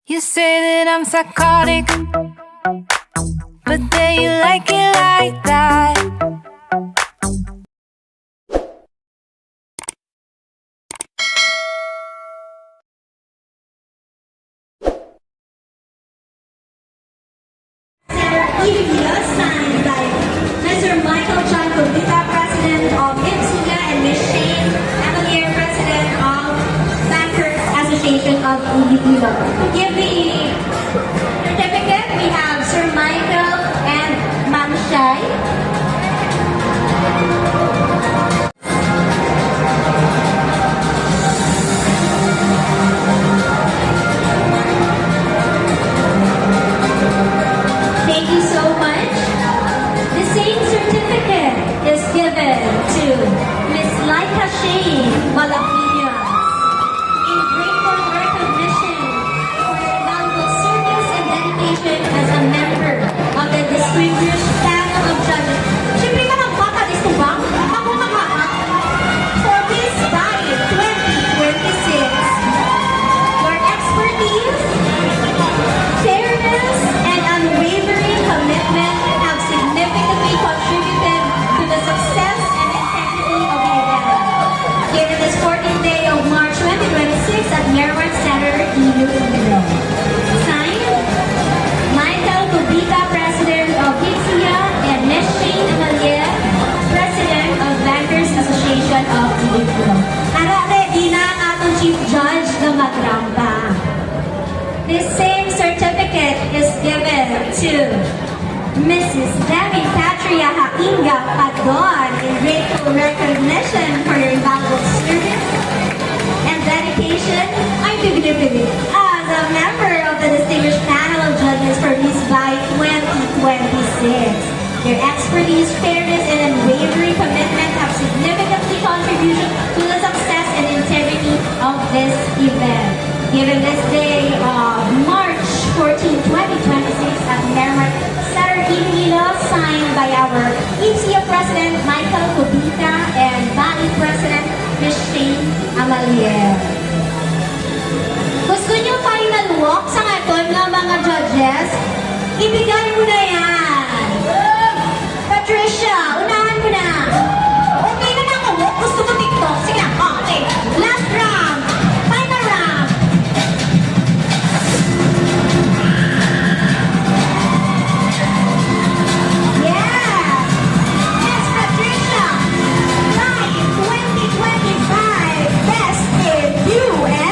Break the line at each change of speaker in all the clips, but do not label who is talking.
You say that I'm psychotic, but then you like it like that.
Immediate signed by Mr. Michael John Cubita, President of IPSUGA, and Ms. Shane Amalier, President of Bankers Association of Iloilo. To give the certificate, we have Sir Michael and Ma'am Shai. Thank you so much. The same certificate is given to Ms. Laika Shane Malapinas in grateful recognition for her valuable service and dedication as a member of the distinguished panel of judges. Siyempre ka ng baka, gusto ba? Ako makaha. For Miss Diet 2026, your expertise, fairness, and unwavering commitment have significantly contributed to the success and integrity of the event. Given this 14th day of March 2026 at Merrimack Center, Iloilo. Signed, Michael Cubita, President of IPSIA, and Ms. Shane Amalier, President of Bankers Association of Iloilo. Ara, ready na ang atong Chief Judge na magrampa. This same certificate is given to Mrs. Demi Patria Hainga Padon in grateful recognition for your valuable service and dedication. I'm Pibili as a member of the distinguished panel of judges for Miss By 2026. Your expertise, fairness, and unwavering commitment have significantly contributed to the success and integrity of this event. Given this day of March 14, 2026 at Merrimack Center, Iloilo, signed by our IPSIA President Michael Cubita and BAI President Ms. Shane Amalier. Gusto niyo final walk sa aton ng mga judges? Ibigay mo na yan! Patricia, unahan mo na! Okay na na ako, gusto mo TikTok? Sige, okay. Last round! Final round! Yes! Miss Patricia! Live 2025 Best in Q&A!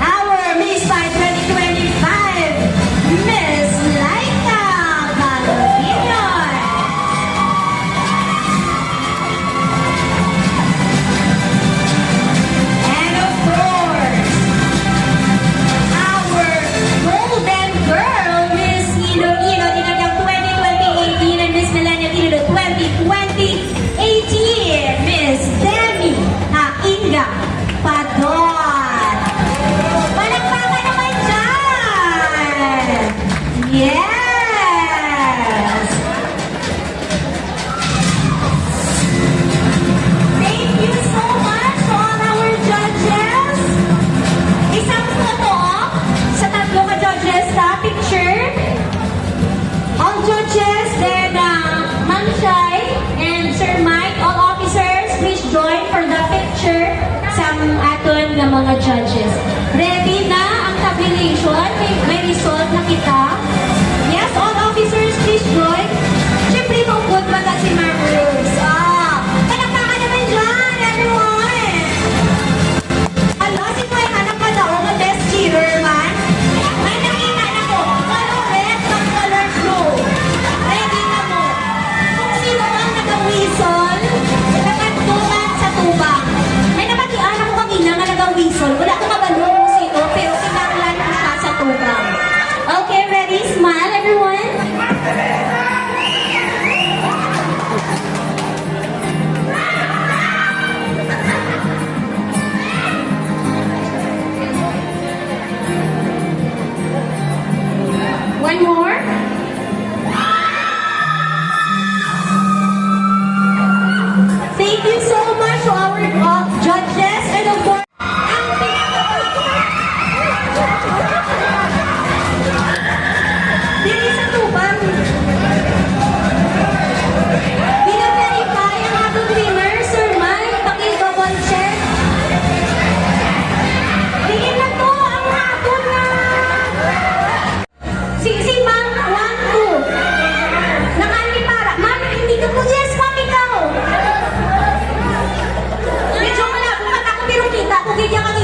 Our Miss by 2025, Miss Laika Balbinoy. And of course, our golden girl, Miss Iloilo, tinagang 2018, and Miss Melania Iloilo 2018, Miss Demi Hainga Padon. Palakpakan naman dyan! Yes! Thank you so much to all our judges. Isang photo sa tatlo ka judges sa picture. All judges, then Ma'am Shai and Sir Mike, all officers, please join for the picture sa aton ng mga judges. Ready na ang tabulation? May result na kita? Yes, all officers, please join. Siyempre, mangkot ba si Ma'am Rose? Palakpakan naman dyan, everyone! Alo, si Toy, hanap ka daw ang best cheater man. May nakita na ko, color red, pang color blue. Ready na mo. Kung sino ang nag-whistle, nagkantungan sa tubang. May napatian ako kanina nga nag-whistle. Wala ko kabalo kung sino, pero kinaklan ko siya sa tubang. Okay, ready? Smile, everyone. One more. Thank you so much to our judges and of course, ang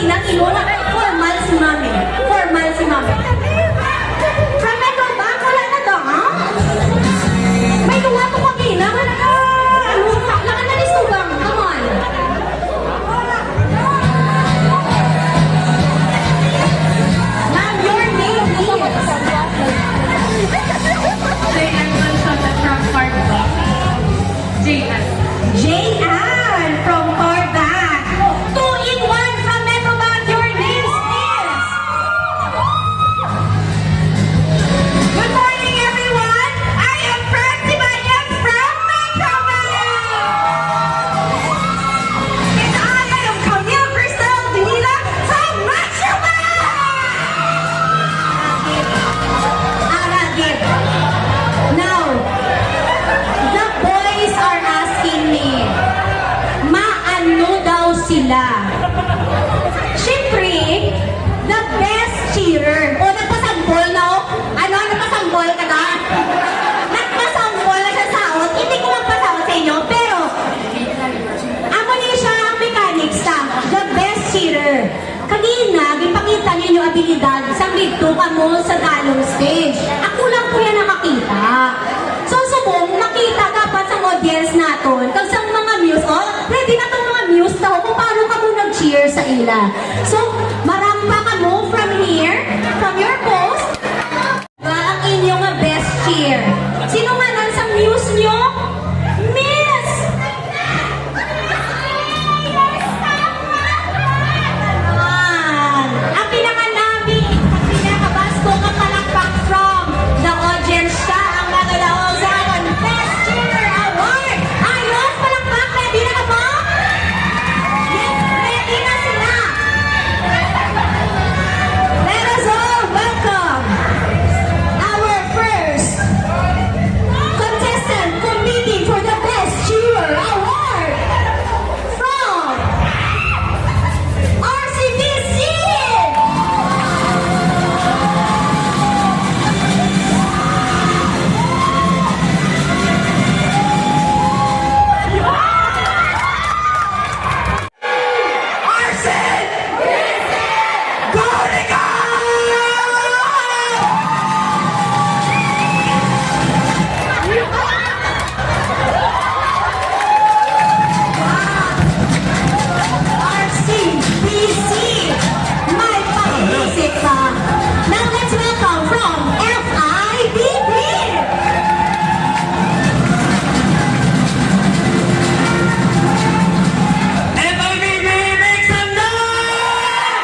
kanina, kilula. Formal si mami. Formal si mami. From Metro Bank, wala na to, ha? May luwa to kanina. Wala na. Luwa. Lakan na listo bang. Come on. Ma'am, your name is...
J.N. Manchota from Parkbank. J.N.
J.Ann from Parkbank. 2-in-1 from Metro Bank. Your name is... Good morning, everyone. I am Francie Bayan from Metro Bank. And I am Camille Cristel Dinila from Metro Bank. Aragib. Now, the boys are asking me, maano daw sila? Siyempre, the best cheerer. O, nagpasanggol na o. Ano, nagpasanggol ka na? Nagpasanggol na siya saot. Hindi ko magpasaot sa inyo, pero amo niya siya ang mechanics sa the best cheerer. Kanina, ipakita niyo yung abilidad sa midto ka mo sa dalong stage. Ako lang po yan nakakita. So, subong, nakita dapat sa audience naton. Kasi ang mga muse, oh, ready na itong mga muse daw kung paano ka mo nag-cheer sa ila. So, marampa ka mo from here, from your post, ba ang inyong best cheer. Sino nga nan sa muse nyo? Miss! Ang pinakanabi, ang pinakabasto ka palakpak from the audience siya ang magalaong sa akin Best Cheerer Award! Ayos! Palakpak! Ready na ka ba? Yes! Ready na sila! Let us all welcome our first contestant competing for the Best Cheerer Award from RCBC! Arson! Go to go! RCBC! May pag-isip ka. Now let's welcome from FIBB!
FIBB, make some noise!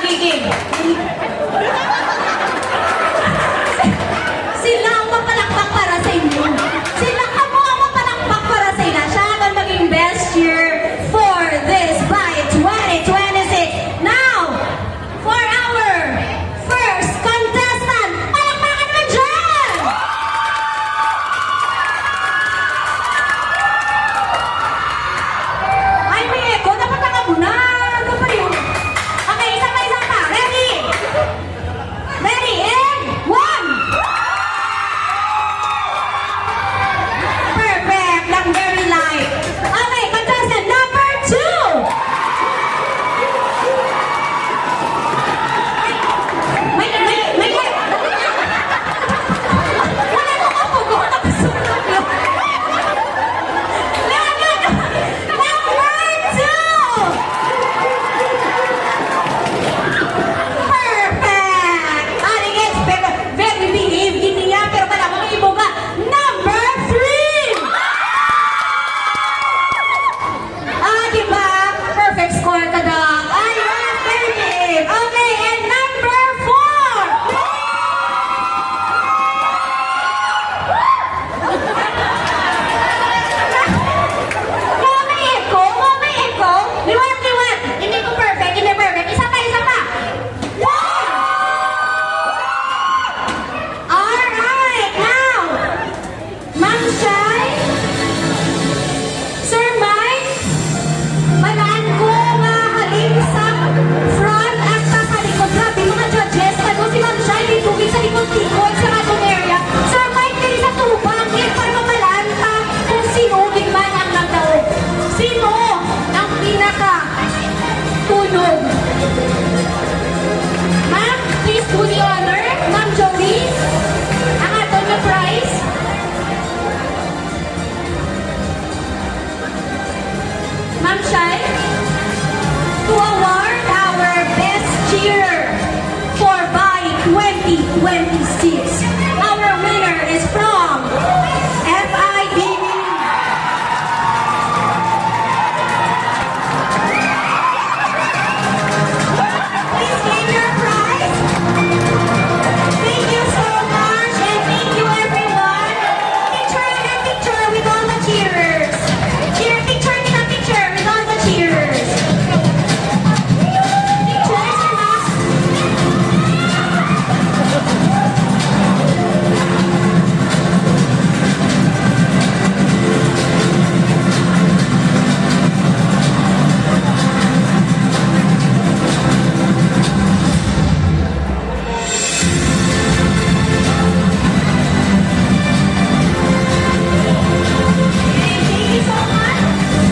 magiging? Sila ang mapalakpak para sa inyo. Sila ako ang mapalakpak para sa inyo. Siya ang maging best year for this by 2026. Now, for our first contestant, palakpakan naman dyan! Ay, may echo. Dapat nakabuna. Ano pa yun? Okay, isa pa. Ready? Ready? And one! Perfect. Lang very light. Okay, contestant number 2. May wala ko kapugo. Tapos sunod yun. Number 2! Perfect! Aling expect, very believe, gini niya, pero wala mo may iboga. Number 3! Diba? Perfect score ka daw. Ayun, very believe. Okay, and number 4! May echo. Liwat. Hindi ko perfect. Isa pa. One! Alright, now, Ma'am Shai, Sir Mike, malaan ko mahalin sa front at sa likod. Grabe, mga judges, ano si Ma'am Shai, may tubig sa likod-likod sa atong area. Sir Mike, dali sa tubang, para mamalaan pa kung sino gigman ang nagdaog. Sino ang pinaka tunog? Ma'am, please do the honor. Ma'am Joey, ang aton na prize. Ma'am Shai, to award our best cheer for by 2026. Our winner is from FIB. Please claim your prize. Thank you so much and thank you everyone. Picture with all the cheerers. Picture with all the cheerers. Pictures and us. Thank you so much.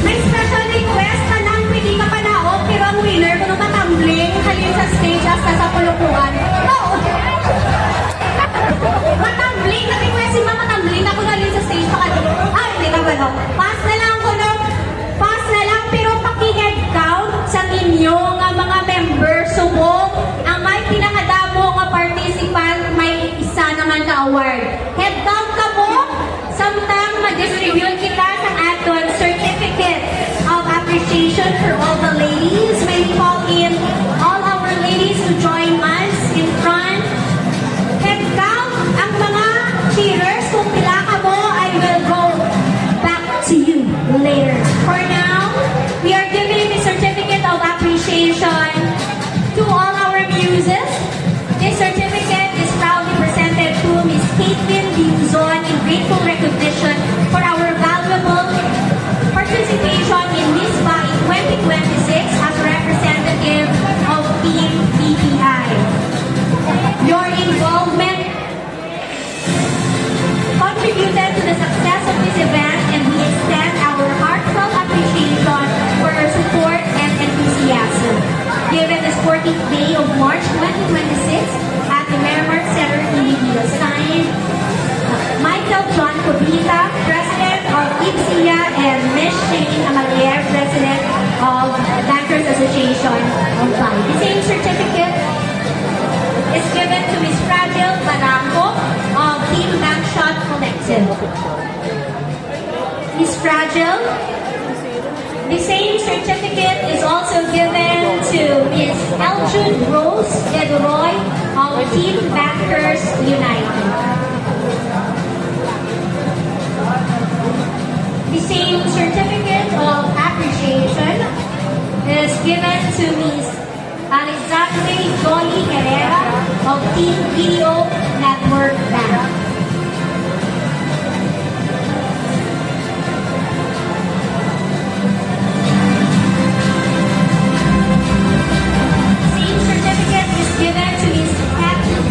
May special request na lang pwede ka panaog pero ang winner kung matambling halin sa stage hasta sa pulupuan. Oo. Matambling. Nag-request si Mama matambling ako halin sa stage pa kanina. Hindi ka ba no? Pass na lang ko no? Pass na lang pero paki-head count sa inyo nga mga members. Subong ang may pinakadamo nga participant may isa naman ka award. Head count ka mo. Samtang ma-distribute kita sa aton certificate of appreciation for all the ladies. May we call in all our ladies to join us in front. Head count ang mga cheerers. Kung pila ka mo, I will go back to you later. For now, we are giving the certificate of appreciation to all our muses. This certificate is proudly presented to Miss Caitlin Binzon in grateful recognition for our valuable participation in Miss Bai 2026 as representative of Team BPI. Your involvement contributed to the success of this event and we extend our heartfelt appreciation for your support and enthusiasm. Given the 14th day of March 2026 at the Merrimack Center Iloilo, signed Michael John Cobita, President of IPSIA, and Ms. Shane Amalier, President of Bankers Association of Bali. The same certificate is given to Ms. Fragile Barangco of Team Bankshot Collective. Ms. Fragile, The same certificate is also given to Miss Eljude Rose Edroy of Team Bankers United. The same certificate of appreciation is given to Miss Alexandre Dolly Herrera of Team Video Network Bank. Same certificate is given to Miss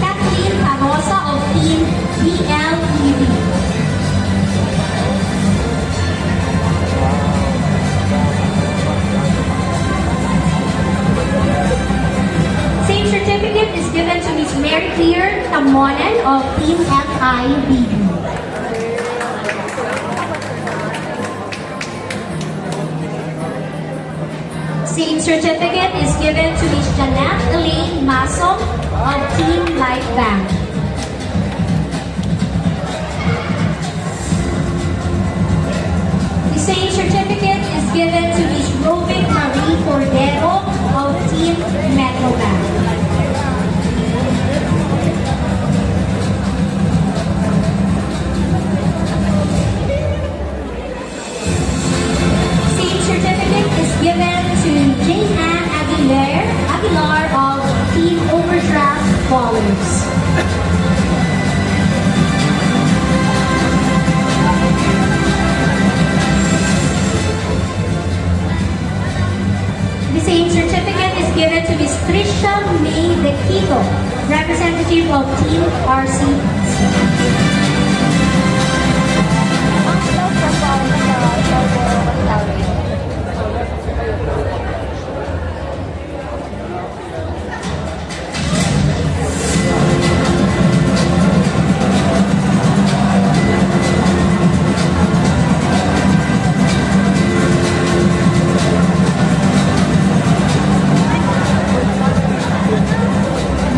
Kathleen Carosa of Team BLEV. Same certificate is given to Miss Mary Claire Tamonan of Team FIBB. Same certificate is given to Miss Janet Elaine Masom of Team Life Bank. The same certificate is given to Miss Robin Marie Cordero of Team Metro Bank. Same certificate is given to Jane Ann Aguilar of Team Overdraft Ballers. The same certificate is given to Miss Trisha May De Quito, representative of Team RC.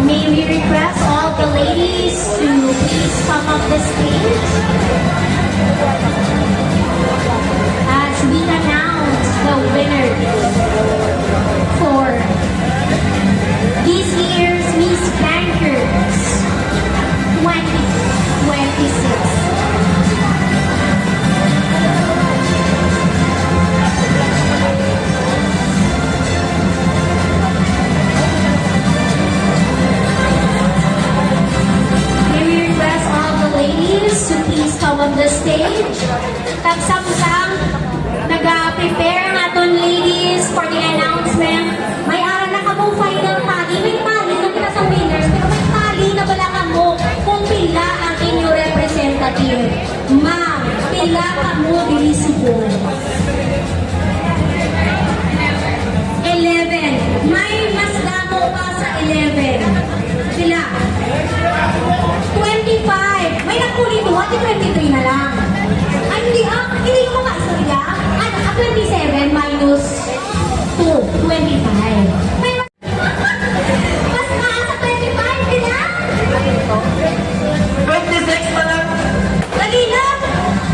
May we request all the ladies to please come up the stage as we announce the winner for this year's Miss Bankers 2026. May we request all the ladies to please come on the stage. Tagsamsam, nag-prepare ang aton ladies for the announcement. May aral na kamo final tally. May tally na kita sa winners, pero may tally na wala kamo kung pila ang inyong representative. Ma'am, pila kamo dili subong. 11. May mas damo pa sa 11. Pila? 25. May nagkulit doon, 23 na lang. Ay, hindi ko makasaya. Ano, 27 minus 2, 25. May mas maan sa 25, di na?
26 pa lang.
Lagi na?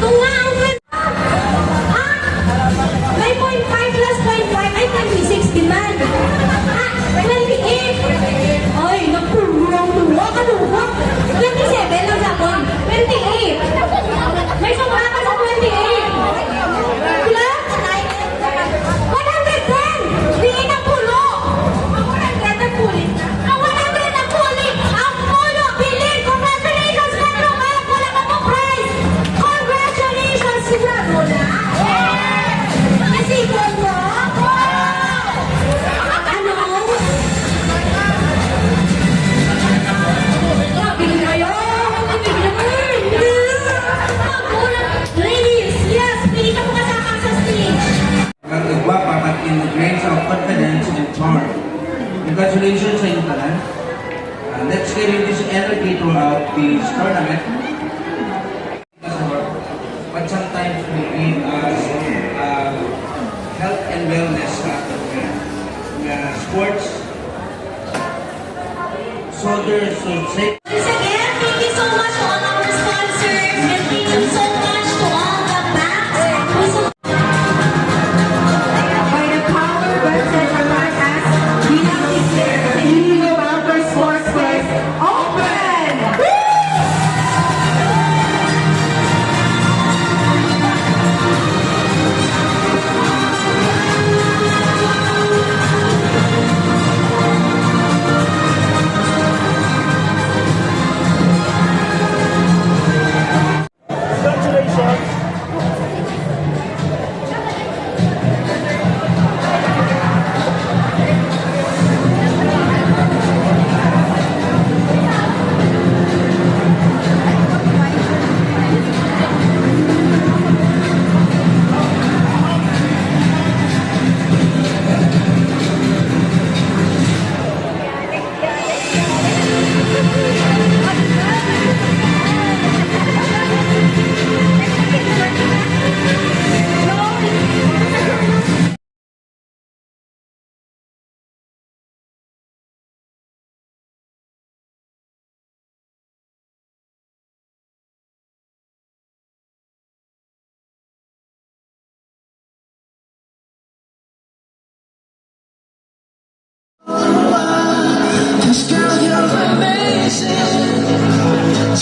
Tunga ang 20. Ha? May 0.5 plus 0.5 ay 26 demand. Ha? 28. Ay, napurang tuwa ka tuwa. 27 lang sabon. 28. May sobra ka sa 28. Pila? 110. Tingin ang pulo. Ang 100 ang pulit. Ang 100 ang pulit. Ang pulo. Bilin. Congratulations, Metro Bank. Wala ka pong prize. Congratulations, sigurado na. Nasigurado mo? Ano? Bili kayo! Ladies, yes, pili ka mo kasama sa stage.
Kagagwapa at in the grains of confidence and charm. Congratulations sa inyong tanan. Let's carry this energy throughout this tournament. But sometimes we give us health and wellness sports. Soldiers should say
Once again, thank you so much to all our sponsors and thank you so much to all the banks who support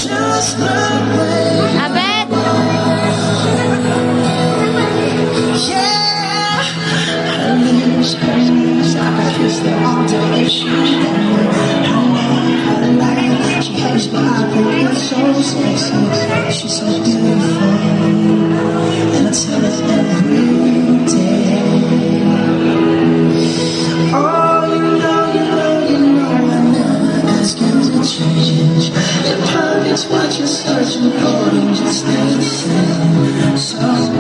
just the way.
I bet.
Yeah, her lips, I kiss them all day. She how to lie. She hates but I think it's so sexy. She's so beautiful, and I tell her every day. Oh, you know, I never ask him to change. If perfect's what you're searching for, then just stay the same. So